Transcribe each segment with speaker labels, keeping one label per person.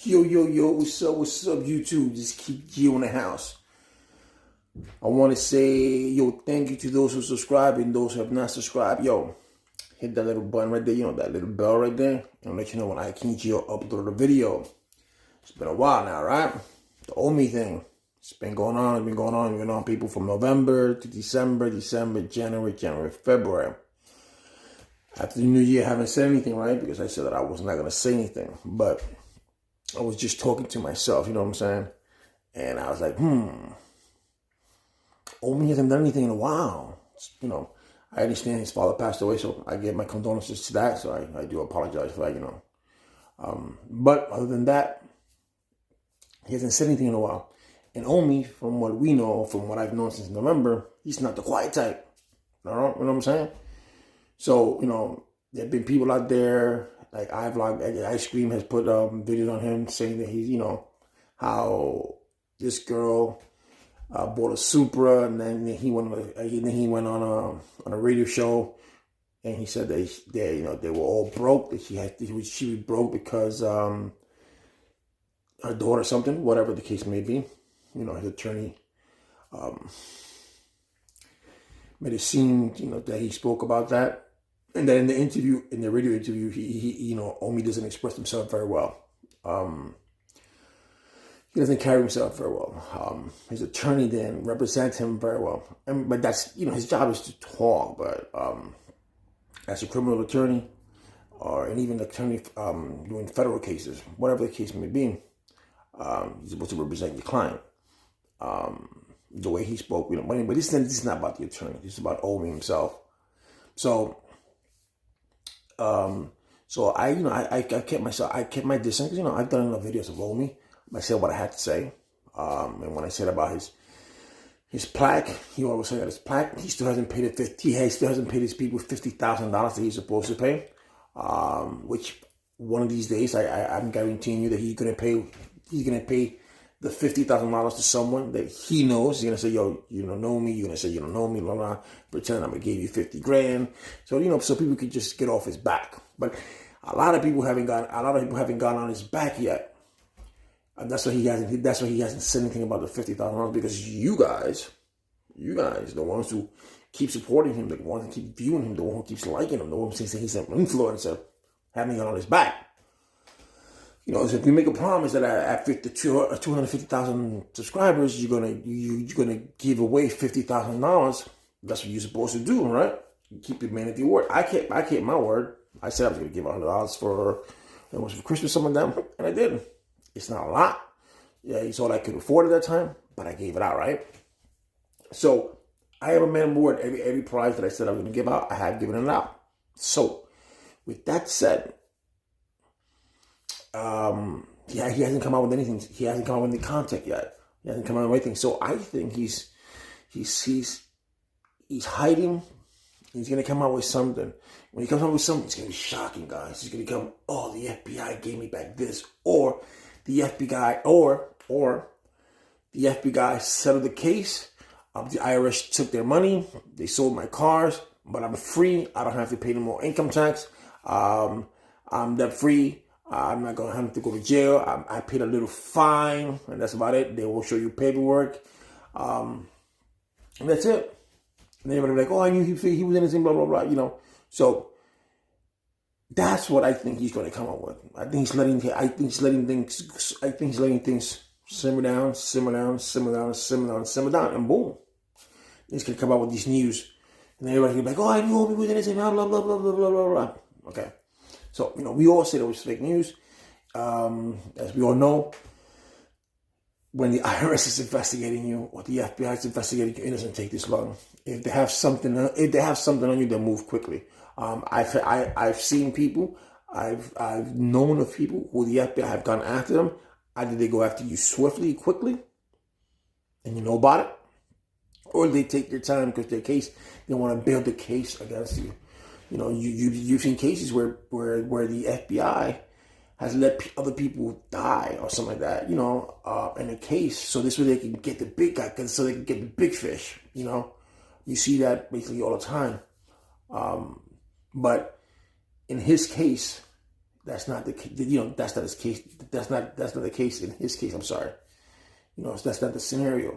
Speaker 1: Yo, what's up, YouTube? Just keep Gio in the house. I want to say, thank you to those who subscribe and those who have not subscribed. Hit that little button right there, that little bell right there, and let you know when I King Gio upload a video. It's been a while now, right? The Omi thing. It's been going on, people, from November to December, January, February. After the new year, I haven't said anything, right? Because I said that I was not going to say anything. But I was just talking to myself, you know what I'm saying? And I was like, Omi hasn't done anything in a while. I understand his father passed away, so I give my condolences to that. So I do apologize for that, But other than that, he hasn't said anything in a while. And Omi, from what we know, from what I've known since November, he's not the quiet type. You know what I'm saying? So, there have been people out there, like Ice Cream has put videos on him saying that he's, how this girl bought a Supra, and then he went on a radio show, and he said that they were all broke. That she was broke because her daughter, something, whatever the case may be. His attorney made it seem that he spoke about that. And then in the radio interview, he Omi doesn't express himself very well. He doesn't carry himself very well. His attorney didn't represent him very well. But that's, his job is to talk. But as a criminal attorney, and even attorney doing federal cases, whatever the case may be, he's supposed to represent your client. The way he spoke, but this is not about the attorney. This is about Omi himself. So I kept my distance because I've done enough videos of Omi. I said what I had to say, and when I said about his plaque, he always said that his plaque, he still hasn't paid he still hasn't paid his people $50,000 that he's supposed to pay, which one of these days I'm guaranteeing you that he's gonna pay the $50,000 to someone that he knows. He's gonna say, yo, you don't know me. You're gonna say you don't know me, blah blah. Pretend I'm gonna give you $50,000. So so people could just get off his back. But a lot of people haven't gone on his back yet, and that's why he hasn't said anything about the $50,000, because you guys, the ones who keep supporting him, the ones who keep viewing him, the one who keeps liking him, the one who thinks that he's an influencer, haven't gone on his back. So if you make a promise that after 250,000 subscribers, you're gonna give away $50,000, that's what you're supposed to do, right? You keep your man at your word. I kept my word. I said I was gonna give $100 for Christmas, something like that, and I did. It's not a lot. Yeah, it's all I could afford at that time, but I gave it out, right? So I have a man word. Every prize that I said I was gonna give out, I have given it out. So with that said, he hasn't come out with anything. He hasn't come out with any content yet. He hasn't come out with anything. So I think he's hiding. He's gonna come out with something. When he comes out with something, it's gonna be shocking, guys. He's gonna come, oh, the FBI gave me back this, or the FBI, or the FBI settled the case. The IRS took their money. They sold my cars, but I'm free. I don't have to pay no more income tax. I'm debt free. I'm not going to have to go to jail. I paid a little fine, and that's about it. They will show you paperwork. And that's it. And everybody will be like, oh, I knew he was innocent, blah, blah, blah, So that's what I think he's going to come up with. I think he's letting things simmer down, and boom. He's going to come out with these news. And everybody will be like, oh, I knew he was innocent, blah, blah, blah, blah, blah, blah, blah. Okay. So, we all said it was fake news. As we all know, when the IRS is investigating you or the FBI is investigating you, it doesn't take this long. If they have something on you, they'll move quickly. I've seen people, I've known of people who the FBI have gone after them. Either they go after you swiftly, quickly, and you know about it, or they take their time because they want to build a case against you. You've seen cases where the FBI has let other people die or something like that, in a case. So this way they can get the big guy, so they can get the big fish, You see that basically all the time. But in his case, That's not the that's not his case. That's not the case in his case. I'm sorry. That's not the scenario.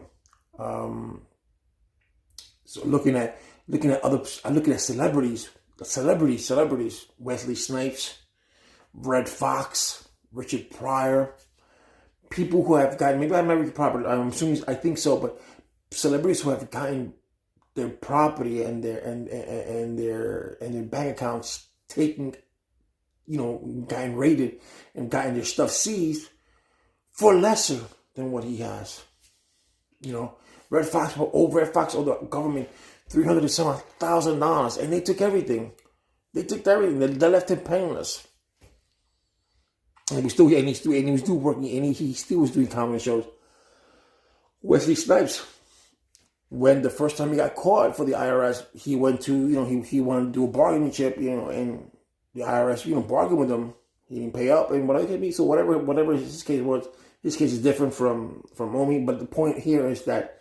Speaker 1: So looking at other, I'm looking at celebrities. Wesley Snipes, Red Fox, Richard Pryor, people who have gotten, maybe I might read property. I'm assuming, I think so, but celebrities who have gotten their property and their bank accounts taken, gotten raided and gotten their stuff seized for lesser than what he has. Red Fox owed the government $300,000, and they took everything. They left him penniless. And he was still working, and he still was doing comedy shows. Wesley Snipes, when the first time he got caught for the IRS, he went to, he wanted to do a bargaining chip, and the IRS, bargained with him. He didn't pay up, and whatever it be. So whatever his case was, his case is different from Omi. But the point here is that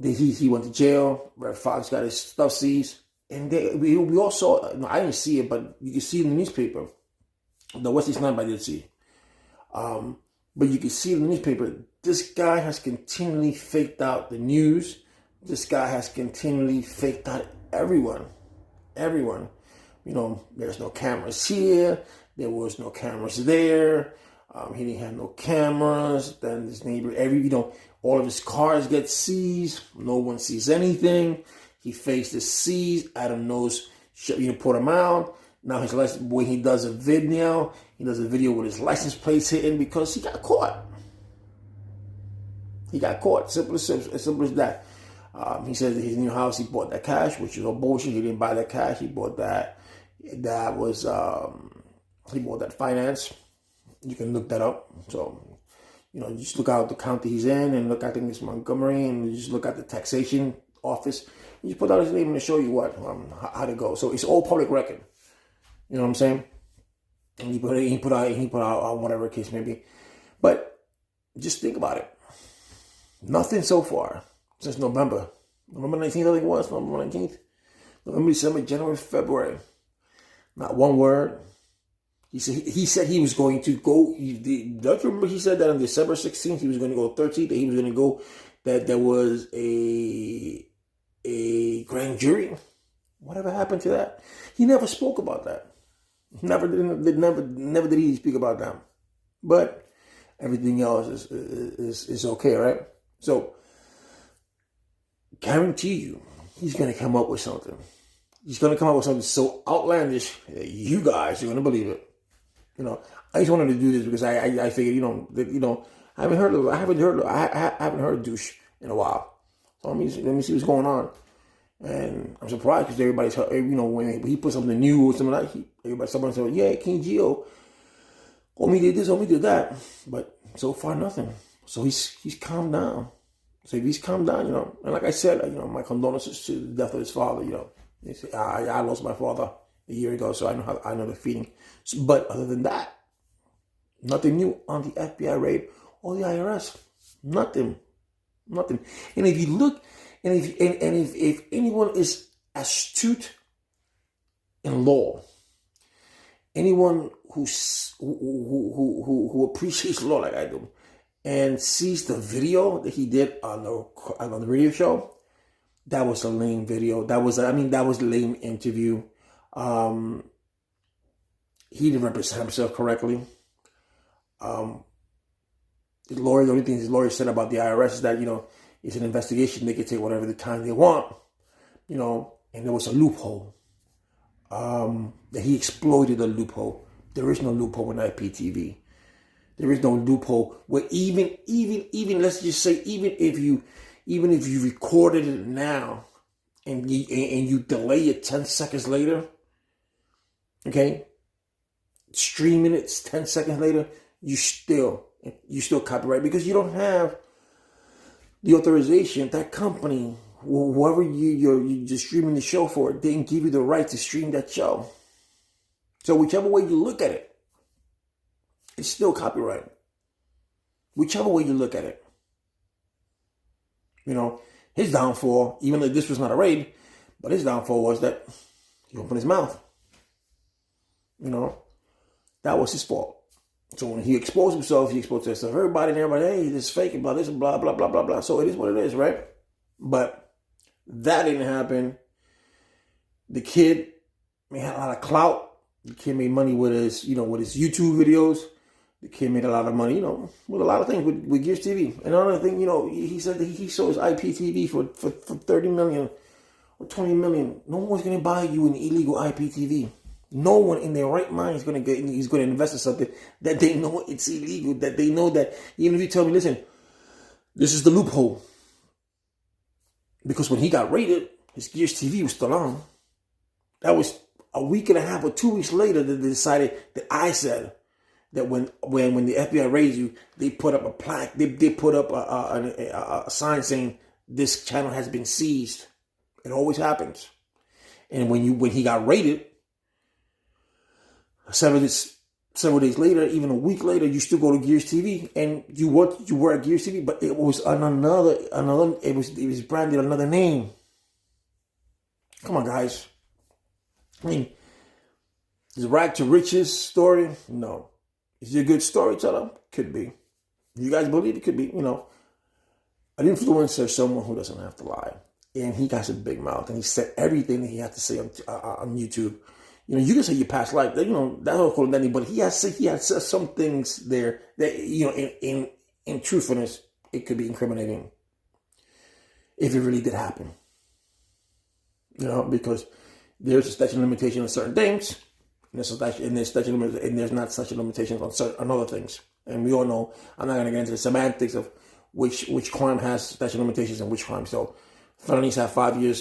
Speaker 1: he went to jail. Red Fox got his stuff seized, and we all saw. I didn't see it, but you can see it in the newspaper. The Wesley Snipes I did see, but you can see in the newspaper. This guy has continually faked out the news. This guy has continually faked out everyone. There's no cameras here. There was no cameras there. He didn't have no cameras. Then his neighbor, all of his cars get seized. No one sees anything. He fakes the seize. Adam knows, put him out. Now his license, when he does a video, with his license plates hidden because he got caught. Simple as that. He said that his new house, he bought that cash, which is all bullshit. He didn't buy that cash. He bought that. That was, he bought that finance. You can look that up. So, just look out the county he's in, and look, I think it's Montgomery, and you just look at the taxation office. You put out his name to show you how to go. So it's all public record. You know what I'm saying? And he put out whatever case may be. But just think about it. Nothing so far since November 19th, I think it was, November 19th. November, December, January, February. Not one word. He said he was going to go. Don't you remember he said that on December 16th he was going to go 13th, that he was going to go, that there was a grand jury. Whatever happened to that? He never spoke about that. Never did he speak about that. But everything else is okay, right? So, guarantee you, he's going to come up with something. He's going to come up with something so outlandish that you guys are going to believe it. I just wanted to do this because I figured, I haven't heard douche in a while. So let me see what's going on. And I'm surprised because everybody's, when he put something new or something like that, someone said, yeah, King Gio, Omi did this, Omi did that. But so far, nothing. So he's calmed down. So if he's calmed down, and like I said, my condolences to the death of his father, I lost my father a year ago, so I know the feeling. But other than that, nothing new on the FBI raid or the IRS. Nothing. And if you look, and if anyone is astute in law, anyone who appreciates law like I do, and sees the video that he did on the radio show, that was a lame video. That was a lame interview. He didn't represent himself correctly. The only thing his lawyer said about the IRS is that, it's an investigation. They can take whatever the time they want, and there was a loophole. That he exploited a loophole. There is no loophole in IPTV. There is no loophole where even let's just say, even if you recorded it now and you delay it 10 seconds later, okay, streaming it 10 seconds later, you still copyright, because you don't have the authorization. That company, whoever you're just streaming the show for, didn't give you the right to stream that show. So whichever way you look at it, it's still copyright. Whichever way you look at it. His downfall, even though this was not a raid, but his downfall was that he opened his mouth. That was his fault. So when he exposed himself, he exposed himself. Everybody and everybody, hey, this is fake, blah, this, blah, blah, blah, blah, blah. So it is what it is, right? But that didn't happen. The kid had a lot of clout. The kid made money with his, with his YouTube videos. The kid made a lot of money, with a lot of things with Gears TV. And another thing, he said that he sold his IPTV for 30 million or 20 million. No one's going to buy you an illegal IPTV. No one in their right mind is going to invest in something that they know it's illegal, that they know that even if you tell me, listen, this is the loophole. Because when he got raided, his Gears TV was still on. That was a week and a half or 2 weeks later that they decided that I said that when the FBI raided you, they put up a plaque, they put up a sign saying this channel has been seized. It always happens. And when he got raided, several days later, even a week later, you still go to Gears TV and you were at Gears TV, but it was another. It was branded another name. Come on, guys. I mean, is rag to riches story? No. Is he a good storyteller? Could be. You guys believe it? Could be. An influencer is someone who doesn't have to lie, and he got a big mouth, and he said everything that he had to say on YouTube. You can say your past life, that's not according to anybody, but he has said some things there that, in truthfulness, it could be incriminating if it really did happen. Because there's a statute of limitation on certain things, and there's not such a limitation on other things. And we all know, I'm not going to get into the semantics of which crime has statute of limitations and which crime. So felonies have 5 years.